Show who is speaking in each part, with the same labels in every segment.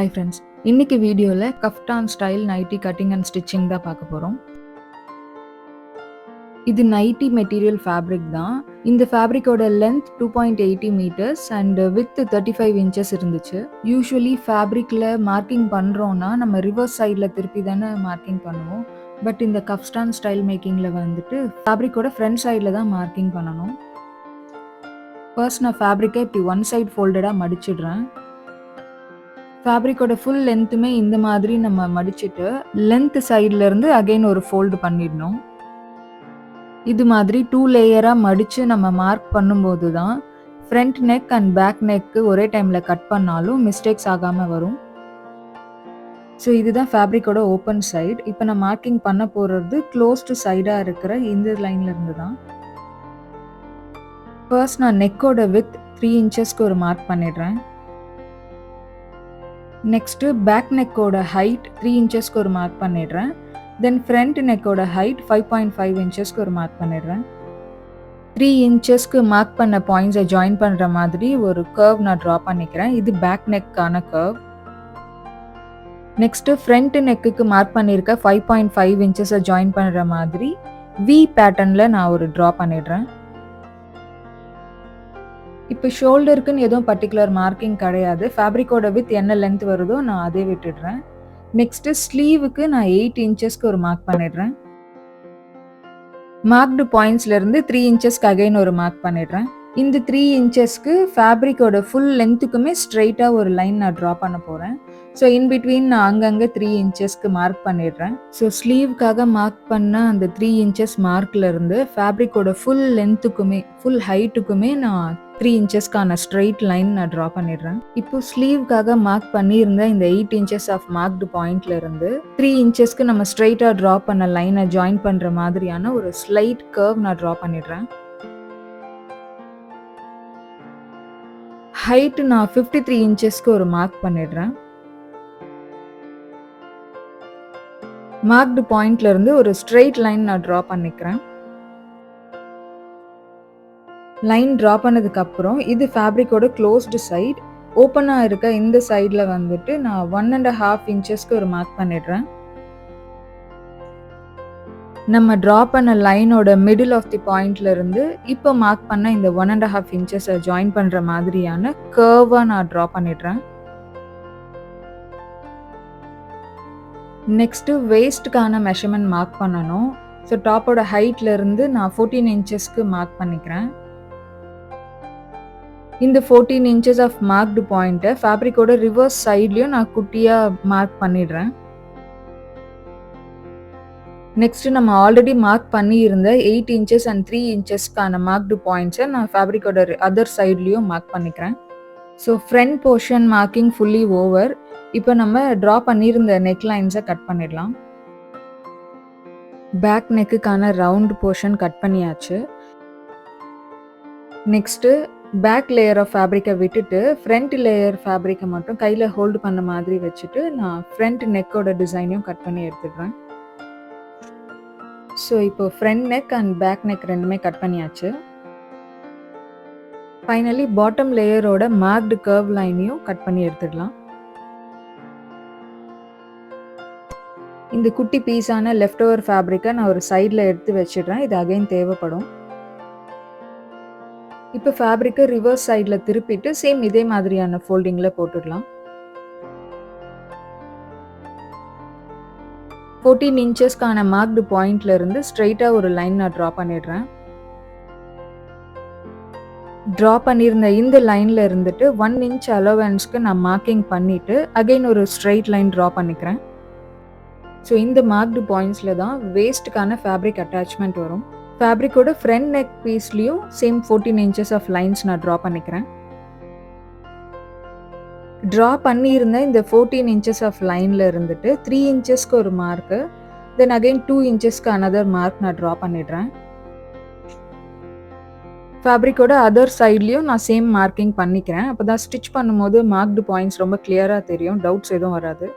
Speaker 1: Hi friends, இன்னைக்கு வீடியோவில் kaftan style nighty cutting and stitching தான் பார்க்க போகிறோம். இது நைட்டி மெட்டீரியல் ஃபேப்ரிக் தான். இந்த ஃபேப்ரிக்கோட length 2.80 metres and width 35 inches இருந்துச்சு. யூஸ்வலி ஃபேப்ரிக்கில் மார்க்கிங் பண்ணுறோன்னா நம்ம ரிவர்ஸ் சைடில் திருப்பி தானே மார்க்கிங் பண்ணுவோம். பட் இந்த கஃப்டான் ஸ்டைல் மேக்கிங்கில் வந்துட்டு ஃபேப்ரிக்கோட ஃப்ரண்ட் சைடில் தான் மார்க்கிங் பண்ணணும். ஃபர்ஸ்ட் நான் ஃபேப்ரிக்கை இப்படி ஒன் சைட் ஃபோல்டடாக மடிச்சிடுறேன். ஃபேப்ரிக்கோட ஃபுல் லென்த்துமே இந்த மாதிரி நம்ம மடிச்சுட்டு லென்த் சைட்லேருந்து அகைன் ஒரு ஃபோல்டு பண்ணிடணும். இது மாதிரி 2 லேயராக மடித்து நம்ம மார்க் பண்ணும்போது தான் front neck and back neck ஒரே டைமில் கட் பண்ணாலும் மிஸ்டேக்ஸ் ஆகாமல் வரும். ஸோ இதுதான் ஃபேப்ரிக்கோட ஓப்பன் சைடு. இப்போ நான் மார்க்கிங் பண்ண போகிறது க்ளோஸ்டு சைடாக இருக்கிற இந்த லைன்லேருந்து தான். ஃபர்ஸ்ட் நான் நெக்கோட வித் 3 இன்ச்சஸ்க்கு ஒரு மார்க் பண்ணிடுறேன். நெக்ஸ்ட்டு பேக் நெக்கோட ஹைட் 3 இன்ச்சஸ்க்கு ஒரு மார்க் பண்ணிடுறேன். தென் ஃப்ரண்ட் நெக்கோட ஹைட் 5.5 இன்ச்சஸ்க்கு ஒரு மார்க் பண்ணிடுறேன். 3 இன்ச்சஸ்க்கு மார்க் பண்ண பாயிண்ட்ஸை ஜாயின் பண்ணுற மாதிரி ஒரு கர்வ் நான் ட்ரா பண்ணிக்கிறேன். இது பேக் நெக்கான கர்வ். நெக்ஸ்ட்டு ஃப்ரண்ட் நெக்குக்கு மார்க் பண்ணியிருக்க 5.5 இன்ச்சஸை ஜாயின் பண்ணுற மாதிரி வி பேட்டர்னில் நான் ஒரு ட்ரா பண்ணிடுறேன். இப்போ ஷோல்டருக்குன்னு எதுவும் பர்டிகுலர் மார்க்கிங் கிடையாது. ஃபேப்ரிக்கோட வித் என்ன லென்த் வருதோ நான் அதே விட்டுடுறேன். நெக்ஸ்ட்டு ஸ்லீவுக்கு நான் 8 இன்ச்சஸ்க்கு ஒரு மார்க் பண்ணிடுறேன். மார்க்டு பாயிண்ட்ஸ்லேருந்து 3 இன்ச்சஸ்க்கு அகைன் ஒரு மார்க் பண்ணிடுறேன். இந்த 3 இன்ச்சஸ்க்கு ஃபேப்ரிக்கோட ஃபுல் லென்த்துக்குமே ஸ்ட்ரெயிட்டாக ஒரு லைன் நான் ட்ரா பண்ண போகிறேன். ஸோ இன்பிட்வீன் நான் அங்கங்கே 3 இன்ச்சஸ்க்கு மார்க் பண்ணிடுறேன். ஸோ ஸ்லீவுக்காக மார்க் பண்ண அந்த 3 இன்ச்சஸ் மார்க்லேருந்து ஃபேப்ரிக்கோட ஃபுல் லென்த்துக்குமே ஃபுல் ஹைட்டுக்குமே நான் 3 இன்ச்சஸ்க்கான ஸ்ட்ரெயிட் லைன் நான் ட்ரா பண்ணிடுறேன். இப்போ ஸ்லீவுக்காக மார்க் பண்ணியிருந்த இந்த 8 இன்ச்சஸ் ஆஃப் மார்க்டு பாயிண்ட்லேருந்து 3 இன்ச்சஸ்க்கு நம்ம ஸ்ட்ரெயிட்டாக ட்ரா பண்ண லைனை ஜாயின் பண்ணுற மாதிரியான ஒரு ஸ்லைட் கர்வ் நான் ட்ரா பண்ணிடுறேன். ஹைட்டு நான் 53 இன்ச்சஸ்க்கு ஒரு மார்க் பண்ணிடுறேன். மார்க்டு பாயிண்ட்லேருந்து ஒரு ஸ்ட்ரெயிட் லைன் நான் ட்ரா பண்ணிக்கிறேன். லைன் ட்ரா பண்ணதுக்கப்புறம் இது ஃபேப்ரிக்கோட க்ளோஸ்டு சைட். ஓப்பனாக இருக்க இந்த சைடில் வந்துட்டு நான் 1.5 இன்ச்சஸ்க்கு ஒரு மார்க் பண்ணிடுறேன். நம்ம ட்ரா பண்ண லைனோட மிடில் ஆஃப் தி பாயிண்ட்லேருந்து இப்போ மார்க் பண்ண இந்த 1.5 இன்ச்சஸை ஜாயின் பண்ணுற மாதிரியான கர்வாக நான் ட்ரா பண்ணிடுறேன். நெக்ஸ்ட்டு வேஸ்ட்டுக்கான மெஷர்மெண்ட் மார்க் பண்ணணும். ஸோ டாப்போட ஹைட்லேருந்து நான் 14 இன்ச்சஸ்க்கு மார்க் பண்ணிக்கிறேன். இந்த 14 இன்ச்சஸ் ஆஃப் மார்க்டு பாயிண்ட்டை ஃபேப்ரிக்கோட ரிவர்ஸ் சைட்லேயும் நான் குட்டியாக மார்க் பண்ணிடுறேன். நெக்ஸ்ட்டு நம்ம ஆல்ரெடி மார்க் பண்ணியிருந்த 8 இன்ச்சஸ் அண்ட் 3 இன்ச்சஸ்க்கான மார்க்டு பாயிண்ட்ஸை நான் ஃபேப்ரிக்கோட அதர் சைட்லேயும் மார்க் பண்ணிக்கிறேன். So front portion marking fully over. இப்போ நம்ம ட்ரா பண்ணியிருந்த நெக் லைன்ஸை கட் பண்ணிடலாம். பேக் நெக்குக்கான ரவுண்ட் போர்ஷன் கட் பண்ணியாச்சு. நெக்ஸ்ட்டு பேக் லேயர் ஆஃப் ஃபேப்ரிக்கை விட்டுட்டு ஃப்ரண்ட் லேயர் ஃபேப்ரிக்கை மட்டும் கையில் ஹோல்டு பண்ண மாதிரி வச்சுட்டு நான் ஃப்ரண்ட் நெக்கோட டிசைனையும் கட் பண்ணி எடுத்துடுறேன். ஸோ இப்போ front neck and back neck ரெண்டுமே கட் பண்ணியாச்சு. ஃபைனலி பாட்டம் லேயரோட மார்க்டு கர்வ் லைனையும் கட் பண்ணி எடுத்துடலாம். இந்த குட்டி பீஸான லெஃப்ட் ஓவர் ஃபேப்ரிக்கை நான் ஒரு சைடில் எடுத்து வச்சிடுறேன். இது அகைன் தேவைப்படும். இப்போ ஃபேப்ரிக்கை ரிவர்ஸ் சைடில் திருப்பிட்டு சேம் இதே மாதிரியான ஃபோல்டிங்கில் போட்டுடலாம். 14 இன்ச்சஸ்க்கான மார்க்டு பாயிண்ட்லேருந்து ஸ்ட்ரெயிட்டாக ஒரு லைன் நான் ட்ரா பண்ணிடுறேன். ட்ரா பண்ணியிருந்த இந்த லைனில் இருந்துட்டு 1 இன்ச் அலோவன்ஸ்க்கு நான் மார்க்கிங் பண்ணிவிட்டு அகைன் ஒரு ஸ்ட்ரெயிட் லைன் ட்ரா பண்ணிக்கிறேன். ஸோ இந்த மார்க்டு பாயிண்ட்ஸில் தான் வேஸ்ட்டுக்கான ஃபேப்ரிக் அட்டாச்மெண்ட் வரும். ஃபேப்ரிக்கோட ஃப்ரண்ட் நெக் பீஸ்லேயும் சேம் 14 இன்ச்சஸ் ஆஃப் லைன்ஸ் நான் ட்ரா பண்ணிக்கிறேன். ட்ரா பண்ணியிருந்த இந்த 14 இன்ச்சஸ் ஆஃப் லைனில் இருந்துட்டு 3 இன்ச்சஸ்க்கு ஒரு மார்க்கு, தென் அகைன் 2 இன்ச்சஸ்க்கு அனதர் மார்க் நான் ட்ரா பண்ணிடுறேன். ஃபேப்ரிக்கோட அதர் சைட்லேயும் நான் சேம் மார்க்கிங் பண்ணிக்கிறேன். அப்போ தான் ஸ்டிச் பண்ணும்போது மார்க்டு பாயிண்ட்ஸ் ரொம்ப கிளியராக தெரியும், டவுட்ஸ் எதுவும் வராது.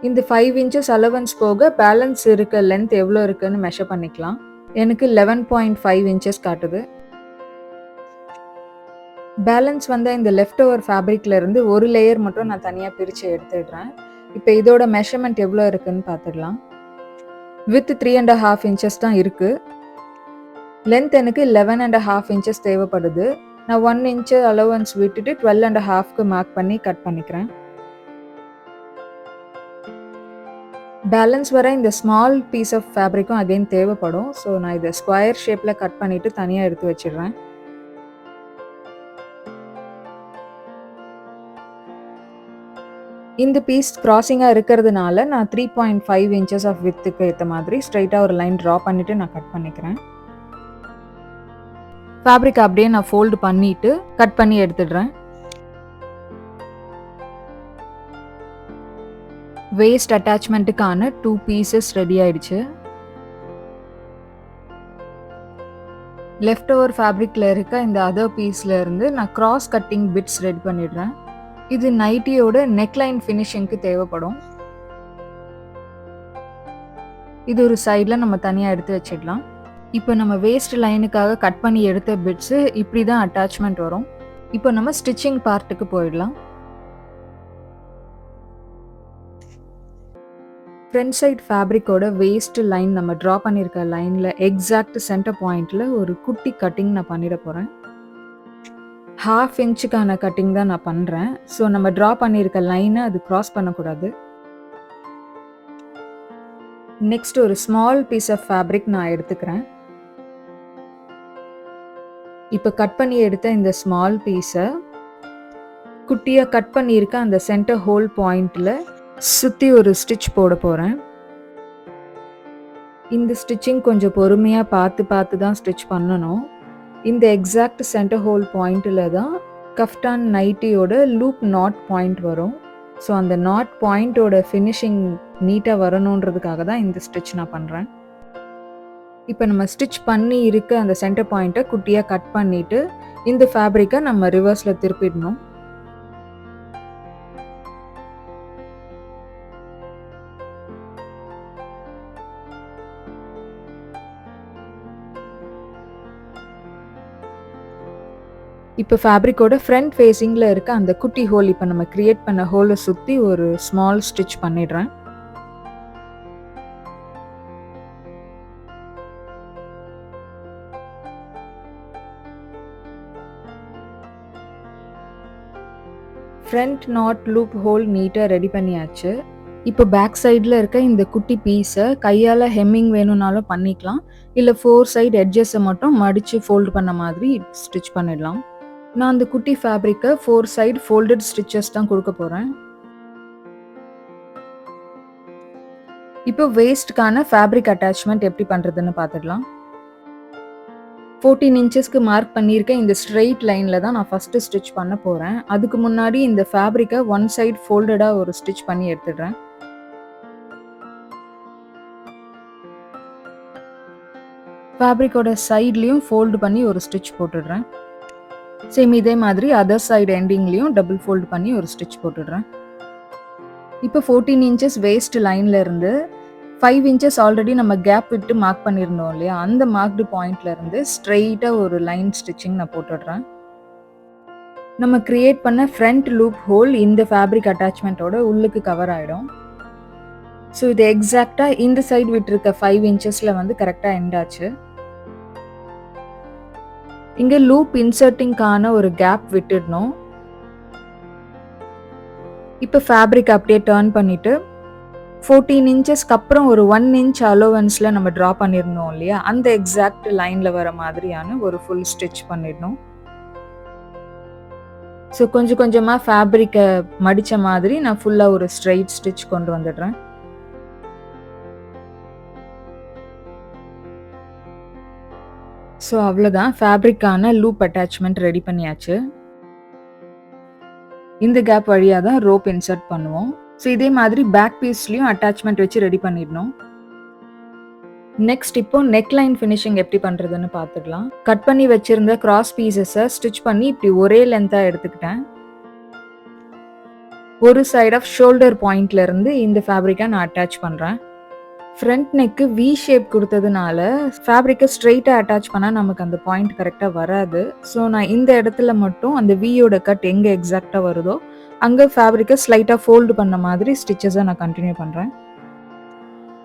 Speaker 1: இந்த 5 இன்ச்சஸ் அலவன்ஸ் போக பேலன்ஸ் இருக்க லென்த் எவ்வளோ இருக்குன்னு மெஷர் பண்ணிக்கலாம். எனக்கு 11.5 இன்ச்சஸ் காட்டுது. பேலன்ஸ் வந்த இந்த லெஃப்ட் ஓவர் ஃபேப்ரிக்ல இருந்து ஒரு லேயர் மட்டும் நான் தனியாக பிரித்து எடுத்துடுறேன். இப்போ இதோட மெஷர்மெண்ட் எவ்வளோ இருக்குன்னு பார்த்துடலாம். வித் 3.5 இன்ச்சஸ் தான் இருக்குது. லென்த் எனக்கு 11.5 இன்ச்சஸ் தேவைப்படுது. நான் 1 இன்ச்சு அலவன்ஸ் விட்டுட்டு 12.5க்கு மார்க் பண்ணி கட் பண்ணிக்கிறேன். பேலன்ஸ் வர இந்த ஸ்மால் பீஸ் ஆஃப் ஃபேப்ரிக்கும் அகைன் தேவைப்படும். ஸோ நான் இதை ஸ்கொயர் ஷேப்பில் கட் பண்ணிவிட்டு தனியாக எடுத்து வச்சிடுறேன். இந்த பீஸ் கிராசிங்காக இருக்கிறதுனால நான் 3.5 இன்ச்சஸ் ஆஃப் வித்துக்கு ஏற்ற மாதிரி ஸ்ட்ரைட்டாக ஒரு லைன் ட்ரா பண்ணிவிட்டு நான் கட் பண்ணிக்கிறேன். ஃபேப்ரிக் அப்படியே நான் ஃபோல்டு பண்ணிவிட்டு கட் பண்ணி எடுத்துடுறேன். வேஸ்ட் அட்டாச்மெண்ட்டுக்கான 2 பீசஸ் ரெடி ஆயிடுச்சு. லெஃப்ட் ஓவர் ஃபேப்ரிக்ல இருக்க இந்த அதர் பீஸ்ல இருந்து நான் கிராஸ் கட்டிங் பிட்ஸ் ரெடி பண்ணிடுறேன். இது நைட்டியோட நெக்லைன் ஃபினிஷிங்க்கு தேவைப்படும். இது ஒரு சைடில் நம்ம தனியாக எடுத்து வச்சிடலாம். இப்போ நம்ம வேஸ்ட் லைனுக்காக கட் பண்ணி எடுத்த பிட்ஸு இப்படி தான் அட்டாச்மெண்ட் வரும். இப்போ நம்ம ஸ்டிச்சிங் பார்ட்டுக்கு போயிடலாம். ஃப்ரண்ட் சைட் ஃபேப்ரிக்கோட வேஸ்ட் லைன் நம்ம ட்ரா பண்ணியிருக்க லைனில் எக்ஸாக்ட் சென்டர் பாயிண்டில் ஒரு குட்டி கட்டிங் நான் பண்ணிட போகிறேன். 1/2 இன்ச்சுக்கான கட்டிங் தான் நான் பண்ணுறேன். ஸோ நம்ம ட்ரா பண்ணியிருக்க லைனை அது க்ராஸ் பண்ணக்கூடாது. நெக்ஸ்ட் ஒரு ஸ்மால் பீஸ் ஆஃப் ஃபேப்ரிக் நான் எடுத்துக்கிறேன். இப்போ கட் பண்ணி எடுத்த இந்த ஸ்மால் பீஸை குட்டியாக கட் பண்ணியிருக்க அந்த சென்டர் ஹோல் பாயிண்டில் சுற்றி ஒரு ஸ்டிச் போட போகிறேன். இந்த ஸ்டிச்சிங் கொஞ்சம் பொறுமையாக பார்த்து தான் ஸ்டிச் பண்ணணும். இந்த எக்ஸாக்ட் சென்டர் ஹோல் பாயிண்டில் தான் கஃப்டான் நைட்டியோட லூப் நாட் பாயிண்ட் வரும். ஸோ அந்த நாட் பாயிண்டோட ஃபினிஷிங் நீட்டாக வரணுன்றதுக்காக தான் இந்த ஸ்டிச் நான் பண்ணுறேன். இப்போ நம்ம ஸ்டிச் பண்ணி இருக்க அந்த சென்டர் பாயிண்ட்டை குட்டியாக கட் பண்ணிவிட்டு இந்த ஃபேப்ரிக்கை நம்ம ரிவர்ஸில் திருப்பிடணும். இப்போ ஃபேப்ரிக்கோட ஃப்ரண்ட் ஃபேஸிங்கில் இருக்க அந்த குட்டி ஹோல் இப்போ நம்ம க்ரியேட் பண்ண ஹோலை சுற்றி ஒரு ஸ்மால் ஸ்டிச் பண்ணிடுறேன். ஃப்ரண்ட் நாட் லூப் ஹோல் நீட்டாக ரெடி பண்ணியாச்சு. இப்போ பேக் சைடில் இருக்க இந்த குட்டி பீஸை கையால் ஹெம்மிங் வேணும்னாலும் பண்ணிக்கலாம். இல்லை 4 சைடு எட்ஜஸை மட்டும் மடித்து ஃபோல்டு பண்ண மாதிரி ஸ்டிச் பண்ணிடலாம். நான் அந்த குட்டி ஃபேப்ரிக்கை 4 சைடு ஃபோல்டட் ஸ்டிச்சஸ் தான் கொடுக்க போகிறேன். இப்போ வேஸ்ட்கான ஃபேப்ரிக் அட்டாச்மெண்ட் எப்படி பண்ணுறதுன்னு பார்த்துடலாம். 14 இன்ச்சஸ்க்கு மார்க் பண்ணியிருக்கேன் இந்த ஸ்ட்ரெயிட் லைனில் தான் நான் ஃபஸ்ட்டு ஸ்டிச் பண்ண போகிறேன். அதுக்கு முன்னாடி இந்த ஃபேப்ரிக்கை 1 சைடு ஃபோல்டடாக ஒரு ஸ்டிச் பண்ணி எடுத்துடுறேன். ஃபேப்ரிக்கோட சைட்லேயும் ஃபோல்டு பண்ணி ஒரு ஸ்டிச் போட்டுடுறேன். சேம் இதே மாதிரி அதர் சைடு எண்டிங்லேயும் டபுள் ஃபோல்டு பண்ணி ஒரு ஸ்டிச் போட்டுடுறேன். இப்போ 14 இன்ச்சஸ் வேஸ்ட் லைனில் இருந்து 5 இன்ச்சஸ் ஆல்ரெடி நம்ம கேப் விட்டு மார்க் பண்ணியிருந்தோம் இல்லையா, அந்த மார்க்டு பாயிண்ட்ல இருந்து ஸ்ட்ரெயிட்டாக ஒரு லைன் ஸ்டிச்சிங் நான் போட்டுடுறேன். நம்ம கிரியேட் பண்ண ஃப்ரண்ட் லூப் ஹோல் இந்த ஃபேப்ரிக் அட்டாச்மெண்ட்டோட உள்ளுக்கு கவர் ஆகிடும். ஸோ இது எக்ஸாக்டாக இந்த சைடு விட்டுருக்க 5 இன்ச்சஸில் வந்து கரெக்டாக எண்ட் ஆச்சு. இங்கே லூப் இன்சர்ட்டிங்கான ஒரு கேப் விட்டுடணும். இப்போ ஃபேப்ரிக் அப்படியே டர்ன் பண்ணிவிட்டு 14 இன்ச்சஸ்க்கு அப்புறம் ஒரு 1 இன்ச் அலோவன்ஸில் நம்ம ட்ரா பண்ணியிருந்தோம் இல்லையா, அந்த எக்ஸாக்ட் லைனில் வர மாதிரியான ஒரு ஃபுல் ஸ்டிச் பண்ணிடணும். ஸோ கொஞ்சம் கொஞ்சமாக ஃபேப்ரிக்கை மடித்த மாதிரி நான் ஃபுல்லாக ஒரு ஸ்ட்ரைட் ஸ்டிச் கொண்டு வந்துடுறேன். ஸோ அவ்வளோதான், ஃபேப்ரிக்கான லூப் அட்டாச்மெண்ட் ரெடி பண்ணியாச்சு. இந்த கேப் வழியாக தான் ரோப் இன்சர்ட் பண்ணுவோம். ஸோ இதே மாதிரி பேக் பீஸ்லையும் அட்டாச்மெண்ட் வச்சு ரெடி பண்ணிடணும். நெக்ஸ்ட் இப்போ நெக்லைன் ஃபினிஷிங் எப்படி பண்ணுறதுன்னு பார்த்துக்கலாம். கட் பண்ணி வச்சுருந்த கிராஸ் பீசஸை ஸ்டிச் பண்ணி இப்படி ஒரே லென்த்தாக எடுத்துக்கிட்டேன். ஒரு சைட் ஆஃப் ஷோல்டர் பாயிண்ட்ல இருந்து இந்த ஃபேப்ரிக்கை நான் அட்டாச் பண்ணுறேன். ஃப்ரண்ட் நெக்கு வி ஷேப் குடுத்ததுனால, ஃபேப்ரிக்க ஸ்ட்ரெய்ட்டா அட்டாச் பண்ணா நமக்கு அந்த பாயிண்ட் கரெக்ட்டா வராது. ஸோ, நான் இந்த இடத்துல மட்டும் அந்த வியோட கட் எங்க எக்ஸாக்ட்டா வருதோ, அங்க ஃபேப்ரிக்க ஸ்லைட்டா ஃபோல்டு பண்ண மாதிரி ஸ்டிச்சஸ நான் கன்டின்யூ பண்றேன்.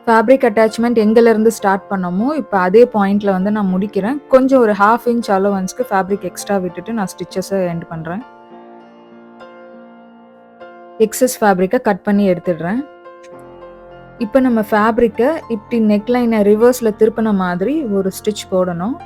Speaker 1: ஃபேப்ரிக் அட்டாச்மெண்ட் எங்கலேருந்து ஸ்டார்ட் பண்ணோமோ, இப்ப அதே பாயிண்ட்ல வந்து நான் முடிக்கிறேன். கொஞ்சம் ஒரு 1/2 இன்ச் அலோவன்ஸ்க்கு ஃபேப்ரிக் எக்ஸ்ட்ரா விட்டுட்டு நான் ஸ்டிச்சஸ எண்ட் பண்றேன். எக்ஸஸ் ஃபேப்ரிக்க கட் பண்ணி எடுத்துடுறேன். இப்ப நம்ம ஃபேப்ரிக்க இப்டி நெக் லைன ரிவர்ஸ்ல திருப்புன மாதிரி ஒரு ஸ்டிட்ச் போடணும்.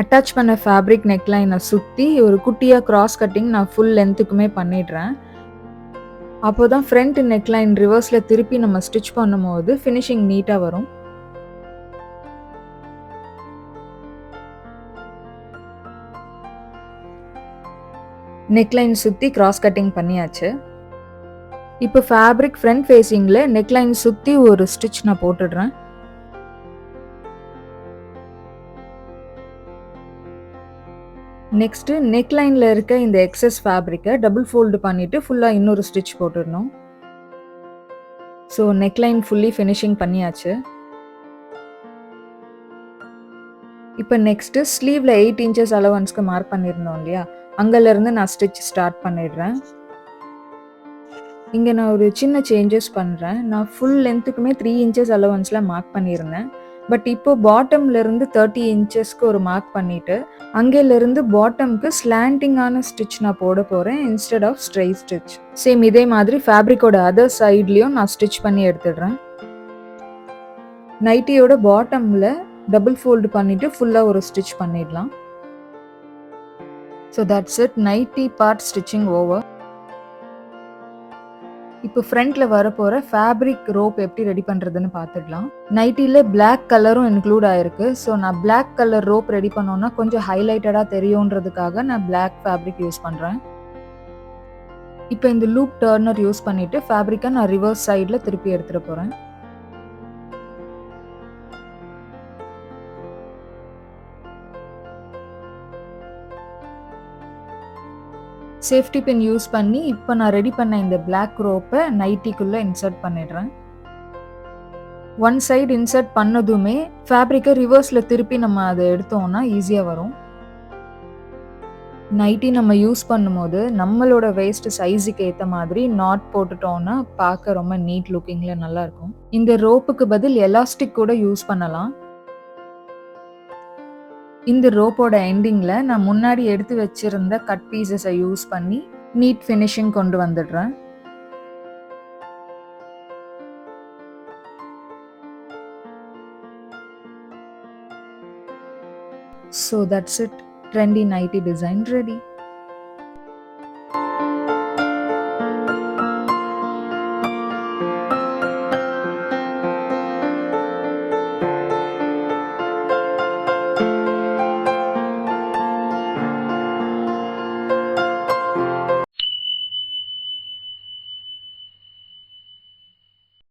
Speaker 1: அட்டாச் பண்ண ஃபேப்ரிக் நெக் லைன சுத்தி ஒரு குட்டியா கிராஸ் கட்டிங் நான் ஃபுல் லென்த்துக்குமே பண்ணிடுறேன். அப்போதான் ஃப்ரண்ட் நெக் லைன் ரிவர்ஸ்ல திருப்பி நம்ம ஸ்டிட்ச் பண்ணும்போது ஃபினிஷிங் நீட்டா வரும். நெக் லைன் சுத்தி கிராஸ் கட்டிங் பண்ணியாச்சு. இப்போ ஃபேப்ரிக் ஃப்ரண்ட் ஃபேசிங்ல நெக் லைன் சுத்தி ஒரு ஸ்டிட்ச் நான் போட்டுடுறேன். நெக்ஸ்ட் நெக் லைன்ல இருக்க இந்த எக்ஸஸ் ஃபேப்ரிக்க டபுள் ஃபோல்டு பண்ணிட்டு ஃபுல்லா இன்னொரு ஸ்டிட்ச் போட்டுடணும். So neck line fully finishing பண்ணியாச்சு. இப்போ நெக்ஸ்ட் ஸ்லீவ்ல 8 இன்ச்சஸ் அலவன்ஸ்க்கு மார்க் பண்ணியிருந்தோம் இல்லையா, அங்கேருந்து நான் ஸ்டிட்ச் ஸ்டார்ட் பண்ணிடுறேன். இங்கே நான் ஒரு சின்ன சேஞ்சஸ் பண்ணுறேன். நான் ஃபுல் லென்த்துக்குமே 3 இன்ச்சஸ் அலவன்ஸில் மார்க் பண்ணியிருந்தேன். பட் இப்போ பாட்டம்லேருந்து 30 இன்ச்சஸ்க்கு ஒரு மார்க் பண்ணிவிட்டு அங்கேருந்து பாட்டம்க்கு ஸ்லாண்டிங்கான ஸ்டிச் நான் போட போகிறேன் instead of straight stitch. Same இதே மாதிரி ஃபேப்ரிக்கோட அதர் சைட்லேயும் நான் ஸ்டிச் பண்ணி எடுத்துடுறேன். நைட்டியோட பாட்டமில் டபுள் ஃபோல்டு பண்ணிவிட்டு ஃபுல்லாக ஒரு ஸ்டிச் பண்ணிடலாம். So that's it, nighty part stitching over. இப்போ ஃப்ரண்ட்ல வரப்போற ஃபேப்ரிக் ரோப் எப்படி ரெடி பண்றதுன்னு பார்த்துடலாம். நைட்டில பிளாக் கலரும் இன்க்ளூட் ஆயிருக்கு. ஸோ நான் பிளாக் கலர் ரோப் ரெடி பண்ணோன்னா கொஞ்சம் ஹைலைட்டடா தெரியுன்றதுக்காக நான் பிளாக் ஃபேப்ரிக் யூஸ் பண்றேன். இப்போ இந்த லூப் டர்னர் யூஸ் பண்ணிட்டு ஃபேப்ரிக்கை நான் ரிவர்ஸ் சைட்ல திருப்பி எடுத்துட்டு போறேன். சேஃப்டி பின் யூஸ் பண்ணி இப்போ நான் ரெடி பண்ண இந்த பிளாக் ரோப்பை நைட்டிக்குள்ள இன்சர்ட் பண்ணிடுறேன். ஒன் சைடு இன்சர்ட் பண்ணதுமே ஃபேப்ரிக்கை ரிவர்ஸ்ல திருப்பி நம்ம அதை எடுத்தோம்னா ஈஸியாக வரும். நைட்டி நம்ம யூஸ் பண்ணும்போது நம்மளோட வேஸ்ட் சைஸுக்கு ஏற்ற மாதிரி நாட் போட்டுட்டோம்னா பார்க்க ரொம்ப நீட் லுக்கிங்ல நல்லா இருக்கும். இந்த ரோப்புக்கு பதில் எலாஸ்டிக் கூட யூஸ் பண்ணலாம். இந்த ரோப்போட எண்டிங்ல நான் முன்னாடி எடுத்து வச்சிருந்த கட் பீசஸை யூஸ் பண்ணி நீட் ஃபினிஷிங் கொண்டு வந்துடுறேன். So that's it. Trendy nighty design ready.